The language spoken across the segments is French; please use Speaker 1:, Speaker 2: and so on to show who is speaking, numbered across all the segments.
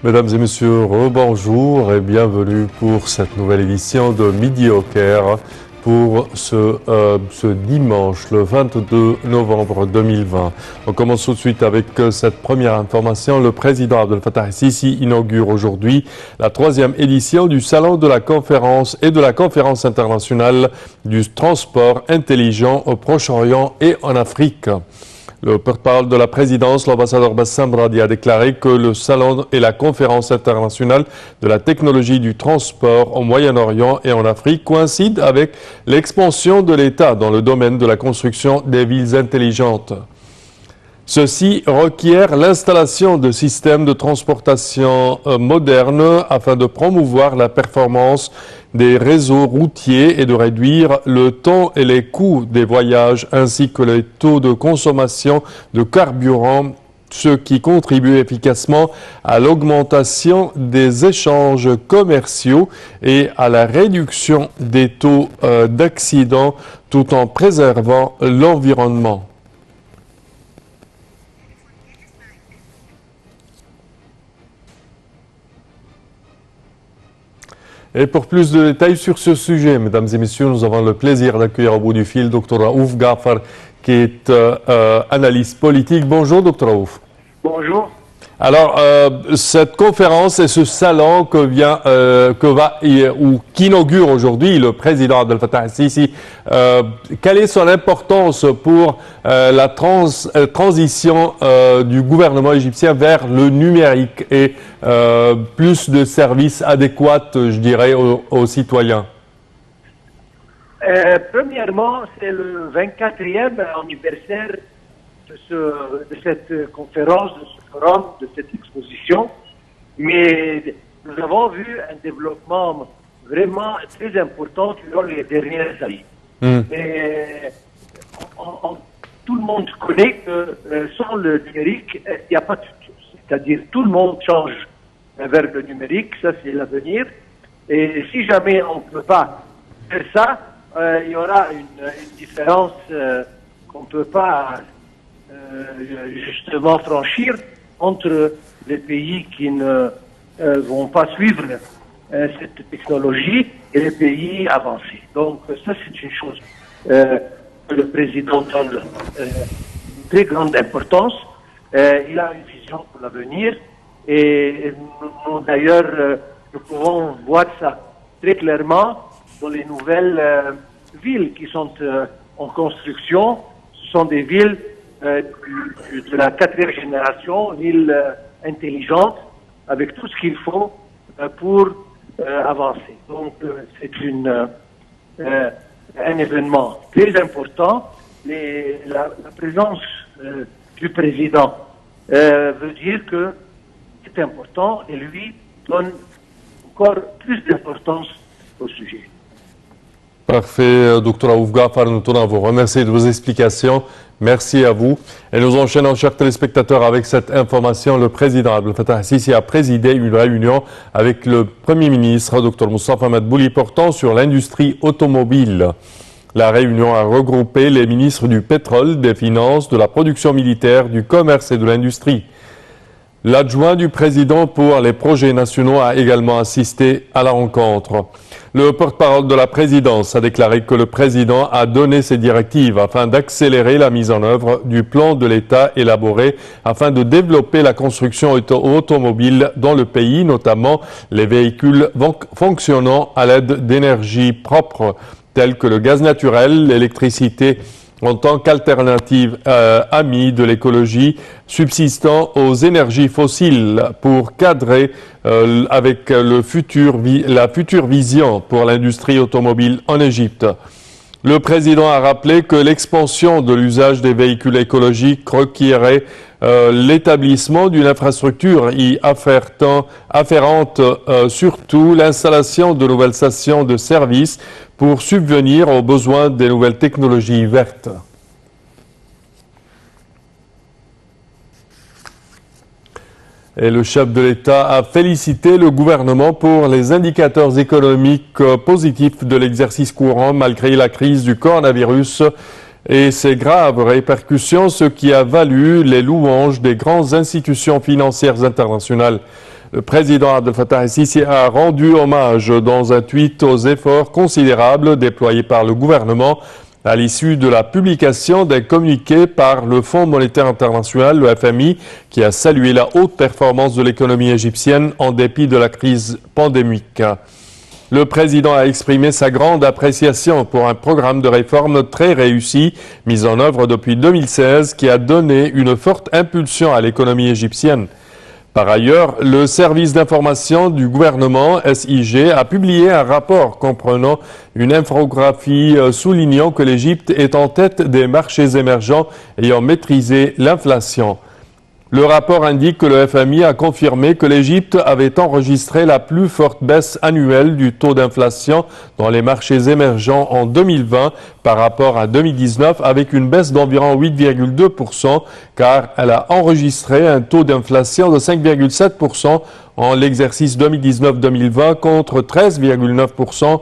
Speaker 1: Mesdames et messieurs, rebonjour et bienvenue pour cette nouvelle édition de Midi au Caire pour ce dimanche, le 22 novembre 2020. On commence tout de suite avec cette première information. Le président Abdel Fattah el-Sisi inaugure aujourd'hui la 3e édition du Salon de la conférence et de la conférence internationale du transport intelligent au Proche-Orient et en Afrique. Le porte-parole de la présidence, l'ambassadeur Bassam Radi, a déclaré que le salon et la conférence internationale de la technologie du transport au Moyen-Orient et en Afrique coïncident avec l'expansion de l'État dans le domaine de la construction des villes intelligentes. Ceci requiert l'installation de systèmes de transportation modernes afin de promouvoir la performance des réseaux routiers et de réduire le temps et les coûts des voyages ainsi que les taux de consommation de carburant, ce qui contribue efficacement à l'augmentation des échanges commerciaux et à la réduction des taux d'accidents tout en préservant l'environnement. Et pour plus de détails sur ce sujet, mesdames et messieurs, nous avons le plaisir d'accueillir au bout du fil Dr Raouf Ghafar, qui est analyste politique. Bonjour, Dr Raouf.
Speaker 2: Bonjour.
Speaker 1: Alors, cette conférence et ce salon qu'inaugure aujourd'hui le président Abdel Fattah el-Sisi, quelle est son importance pour la transition du gouvernement égyptien vers le numérique et plus de services adéquats, je dirais, aux citoyens?
Speaker 2: Premièrement, c'est le 24e anniversaire de cette conférence, de ce forum, de cette exposition. Mais nous avons vu un développement vraiment très important durant les dernières années. Et tout le monde connaît que sans le numérique, il n'y a pas de futur. C'est-à-dire tout le monde change vers le numérique, ça c'est l'avenir. Et si jamais on ne peut pas faire ça, il y aura une différence qu'on ne peut pas justement franchir entre les pays qui ne vont pas suivre cette technologie et les pays avancés. Donc ça c'est une chose que le président donne une très grande importance. Il a une vision pour l'avenir et nous d'ailleurs nous pouvons voir ça très clairement dans les nouvelles villes qui sont en construction. Ce sont des villes de la 4e génération, villes intelligentes, avec tout ce qu'il faut pour avancer. Donc c'est un événement très important. La présence du président veut dire que c'est important et lui donne encore plus d'importance au sujet.
Speaker 1: Parfait, Dr Raouf Ghafar, nous tenons à vous remercier de vos explications. Merci à vous. Et nous enchaînons, chers téléspectateurs, avec cette information. Le président Abdel Fattah el-Sisi a présidé une réunion avec le Premier ministre, Dr Moustapha Madbouli, portant sur l'industrie automobile. La réunion a regroupé les ministres du pétrole, des finances, de la production militaire, du commerce et de l'industrie. L'adjoint du président pour les projets nationaux a également assisté à la rencontre. Le porte-parole de la présidence a déclaré que le président a donné ses directives afin d'accélérer la mise en œuvre du plan de l'État élaboré afin de développer la construction automobile dans le pays, notamment les véhicules fonctionnant à l'aide d'énergie propre, tels que le gaz naturel, l'électricité, en tant qu'alternative amie de l'écologie subsistant aux énergies fossiles pour cadrer avec la future vision pour l'industrie automobile en Égypte. Le président a rappelé que l'expansion de l'usage des véhicules écologiques requierait l'établissement d'une infrastructure y afférente, surtout l'installation de nouvelles stations de service pour subvenir aux besoins des nouvelles technologies vertes. Et le chef de l'État a félicité le gouvernement pour les indicateurs économiques positifs de l'exercice courant malgré la crise du coronavirus et ses graves répercussions, ce qui a valu les louanges des grandes institutions financières internationales. Le président Abdel Fattah el-Sisi a rendu hommage dans un tweet aux efforts considérables déployés par le gouvernement à l'issue de la publication d'un communiqué par le Fonds monétaire international, le FMI, qui a salué la haute performance de l'économie égyptienne en dépit de la crise pandémique. Le président a exprimé sa grande appréciation pour un programme de réforme très réussi, mis en œuvre depuis 2016, qui a donné une forte impulsion à l'économie égyptienne. Par ailleurs, le service d'information du gouvernement, SIG, a publié un rapport comprenant une infographie soulignant que l'Égypte est en tête des marchés émergents ayant maîtrisé l'inflation. Le rapport indique que le FMI a confirmé que l'Égypte avait enregistré la plus forte baisse annuelle du taux d'inflation dans les marchés émergents en 2020 par rapport à 2019 avec une baisse d'environ 8,2% car elle a enregistré un taux d'inflation de 5,7% en l'exercice 2019-2020 contre 13,9%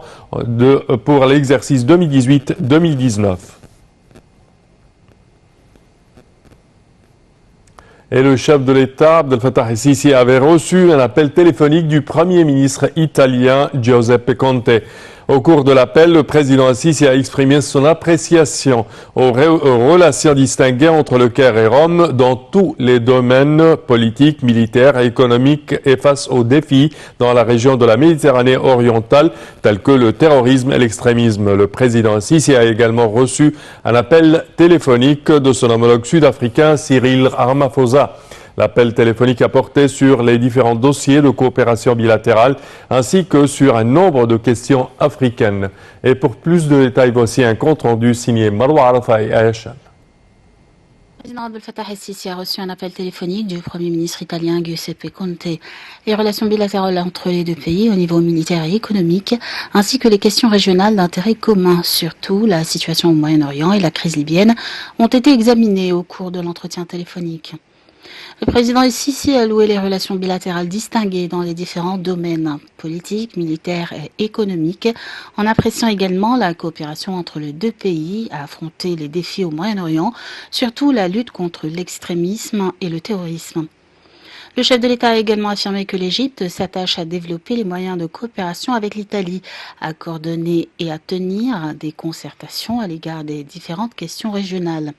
Speaker 1: pour l'exercice 2018-2019. Et le chef de l'État, Abdel Fattah el-Sisi, avait reçu un appel téléphonique du Premier ministre italien Giuseppe Conte. Au cours de l'appel, le président el-Sisi a exprimé son appréciation aux relations distinguées entre le Caire et Rome dans tous les domaines politiques, militaires et économiques et face aux défis dans la région de la Méditerranée orientale tels que le terrorisme et l'extrémisme. Le président el-Sisi a également reçu un appel téléphonique de son homologue sud-africain Cyril Ramaphosa. L'appel téléphonique a porté sur les différents dossiers de coopération bilatérale ainsi que sur un nombre de questions africaines. Et pour plus de détails, voici un compte-rendu signé Marwa Arafai Aïcha.
Speaker 3: Le président Abdel Fattah el-Sisi a reçu un appel téléphonique du Premier ministre italien Giuseppe Conte. Les relations bilatérales entre les deux pays au niveau militaire et économique, ainsi que les questions régionales d'intérêt commun, surtout la situation au Moyen-Orient et la crise libyenne, ont été examinées au cours de l'entretien téléphonique. Le président el-Sisi a loué les relations bilatérales distinguées dans les différents domaines politiques, militaires et économiques, en appréciant également la coopération entre les deux pays à affronter les défis au Moyen-Orient, surtout la lutte contre l'extrémisme et le terrorisme. Le chef de l'État a également affirmé que l'Égypte s'attache à développer les moyens de coopération avec l'Italie, à coordonner et à tenir des concertations à l'égard des différentes questions régionales.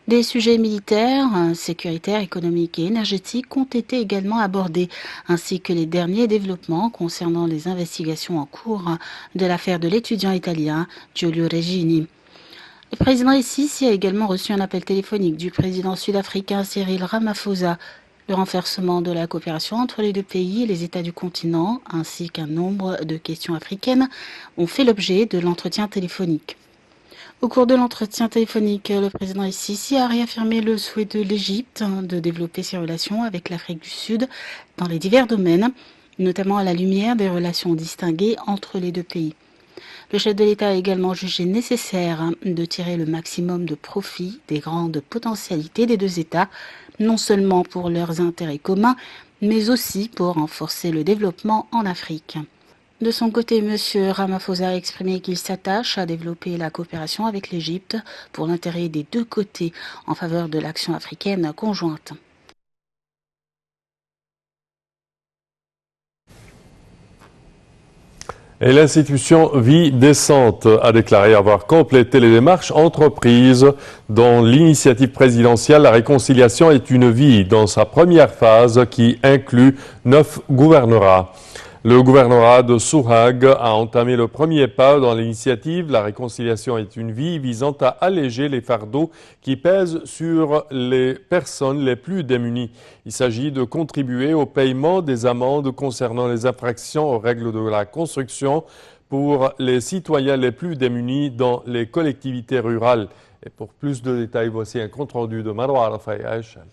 Speaker 3: Des sujets militaires, sécuritaires, économiques et énergétiques ont été également abordés, ainsi que les derniers développements concernant les investigations en cours de l'affaire de l'étudiant italien Giulio Regeni. Le président el-Sisi a également reçu un appel téléphonique du président sud-africain Cyril Ramaphosa. Le renforcement de la coopération entre les deux pays et les États du continent, ainsi qu'un nombre de questions africaines, ont fait l'objet de l'entretien téléphonique. Au cours de l'entretien téléphonique, le président el-Sisi a réaffirmé le souhait de l'Égypte de développer ses relations avec l'Afrique du Sud dans les divers domaines, notamment à la lumière des relations distinguées entre les deux pays. Le chef de l'État a également jugé nécessaire de tirer le maximum de profit des grandes potentialités des deux États, non seulement pour leurs intérêts communs, mais aussi pour renforcer le développement en Afrique. De son côté, M. Ramaphosa a exprimé qu'il s'attache à développer la coopération avec l'Égypte pour l'intérêt des deux côtés en faveur de l'action africaine conjointe.
Speaker 1: Et l'institution Vie Décente a déclaré avoir complété les démarches entreprises dans l'initiative présidentielle La réconciliation est une vie dans sa première phase qui inclut 9 gouvernorats. Le gouvernorat de Sourag a entamé le premier pas dans l'initiative La réconciliation est une vie visant à alléger les fardeaux qui pèsent sur les personnes les plus démunies. Il s'agit de contribuer au paiement des amendes concernant les infractions aux règles de la construction pour les citoyens les plus démunis dans les collectivités rurales. Et pour plus de détails, voici un compte-rendu de Marwa Arafai Aïcha.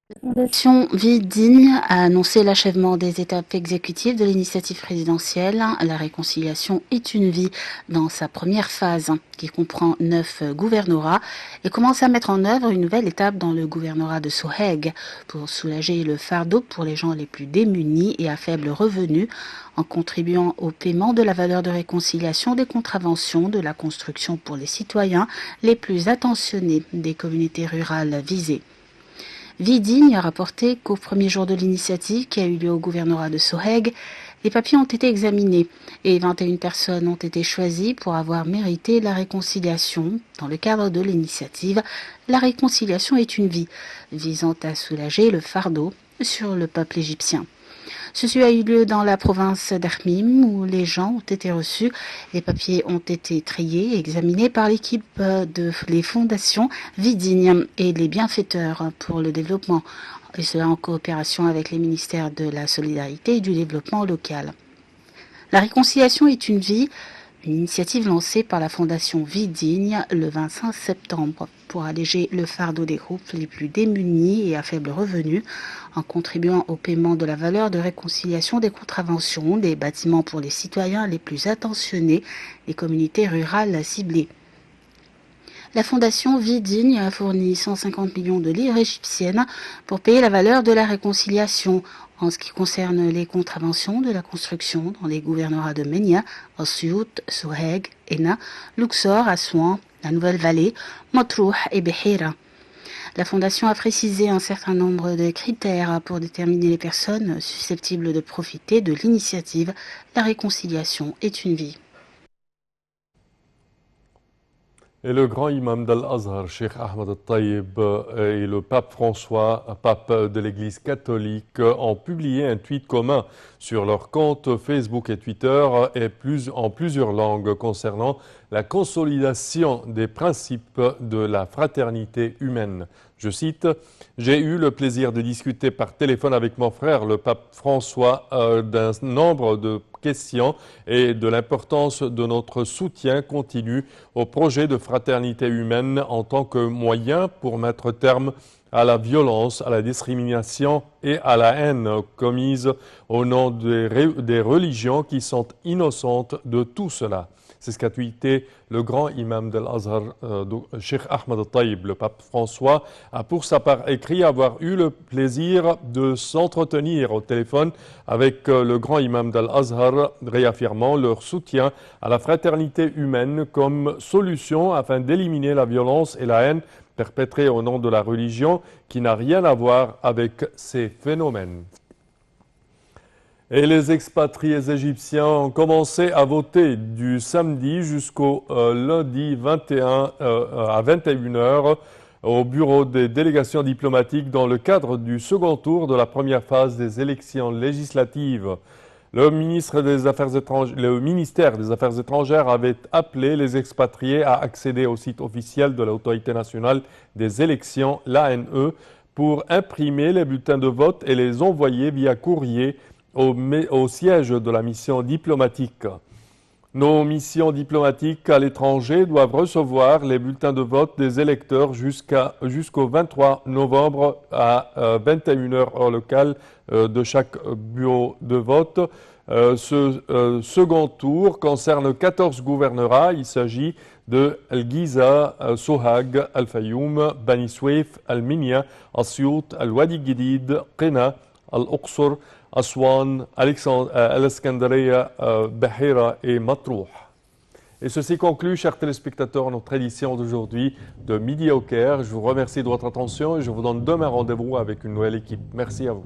Speaker 3: La Fondation Vie Digne a annoncé l'achèvement des étapes exécutives de l'initiative présidentielle. La réconciliation est une vie dans sa première phase, qui comprend 9 gouvernorats, et commence à mettre en œuvre une nouvelle étape dans le gouvernorat de Soheg pour soulager le fardeau pour les gens les plus démunis et à faible revenu, en contribuant au paiement de la valeur de réconciliation des contraventions de la construction pour les citoyens les plus attentionnés des communautés rurales visées. Vie Digne a rapporté qu'au premier jour de l'initiative qui a eu lieu au gouvernorat de Soheg, les papiers ont été examinés et 21 personnes ont été choisies pour avoir mérité la réconciliation. Dans le cadre de l'initiative, la réconciliation est une vie, visant à soulager le fardeau sur le peuple égyptien. Ceci a eu lieu dans la province d'Armim où les gens ont été reçus. Les papiers ont été triés et examinés par l'équipe de les fondations Vie Digne et les bienfaiteurs pour le développement, et cela en coopération avec les ministères de la Solidarité et du Développement local. La réconciliation est une vie, une initiative lancée par la Fondation Vie Digne le 25 septembre pour alléger le fardeau des groupes les plus démunis et à faible revenu en contribuant au paiement de la valeur de réconciliation des contraventions des bâtiments pour les citoyens les plus attentionnés, les communautés rurales ciblées. La Fondation Vie Digne a fourni 150 millions de livres égyptiennes pour payer la valeur de la réconciliation en ce qui concerne les contraventions de la construction dans les gouvernorats de Ménia, Asiout, Soheg, Ena, Luxor, Assouan, la Nouvelle-Vallée, Matrouh et Behira. La Fondation a précisé un certain nombre de critères pour déterminer les personnes susceptibles de profiter de l'initiative. La réconciliation est une vie.
Speaker 1: Et le grand imam d'Al-Azhar, Cheikh Ahmed Al-Taïb, et le pape François, pape de l'Église catholique, ont publié un tweet commun sur leurs comptes Facebook et Twitter en plusieurs langues concernant la consolidation des principes de la fraternité humaine. Je cite, « J'ai eu le plaisir de discuter par téléphone avec mon frère, le pape François, d'un nombre de questions et de l'importance de notre soutien continu au projet de fraternité humaine en tant que moyen pour mettre terme à la violence, à la discrimination et à la haine commises au nom des religions qui sont innocentes de tout cela. » C'est ce qu'a tweeté le grand imam d'Al-Azhar, Cheikh Ahmed Al-Taïb. Le pape François a pour sa part écrit avoir eu le plaisir de s'entretenir au téléphone avec le grand imam d'Al-Azhar, réaffirmant leur soutien à la fraternité humaine comme solution afin d'éliminer la violence et la haine perpétrée au nom de la religion qui n'a rien à voir avec ces phénomènes. Et les expatriés égyptiens ont commencé à voter du samedi jusqu'au lundi 21 à 21h au bureau des délégations diplomatiques dans le cadre du second tour de la première phase des élections législatives. Le ministère des Affaires étrangères avait appelé les expatriés à accéder au site officiel de l'Autorité nationale des élections, l'ANE, pour imprimer les bulletins de vote et les envoyer via courrier au siège de la mission diplomatique. Nos missions diplomatiques à l'étranger doivent recevoir les bulletins de vote des électeurs jusqu'au 23 novembre à 21h heure locale de chaque bureau de vote. Ce second tour concerne 14 gouvernorats. Il s'agit de Al-Giza, Sohag, Al-Fayoum, Bani Souef, Al-Minya, Asiout, Al-Wadi Gidid, Qena, Al-Uqsur, Aswan, Al-Iskandariya, Behira et Matrouh. Et ceci conclut, chers téléspectateurs, notre édition d'aujourd'hui de Midi au Caire. Je vous remercie de votre attention et je vous donne demain rendez-vous avec une nouvelle équipe. Merci à vous.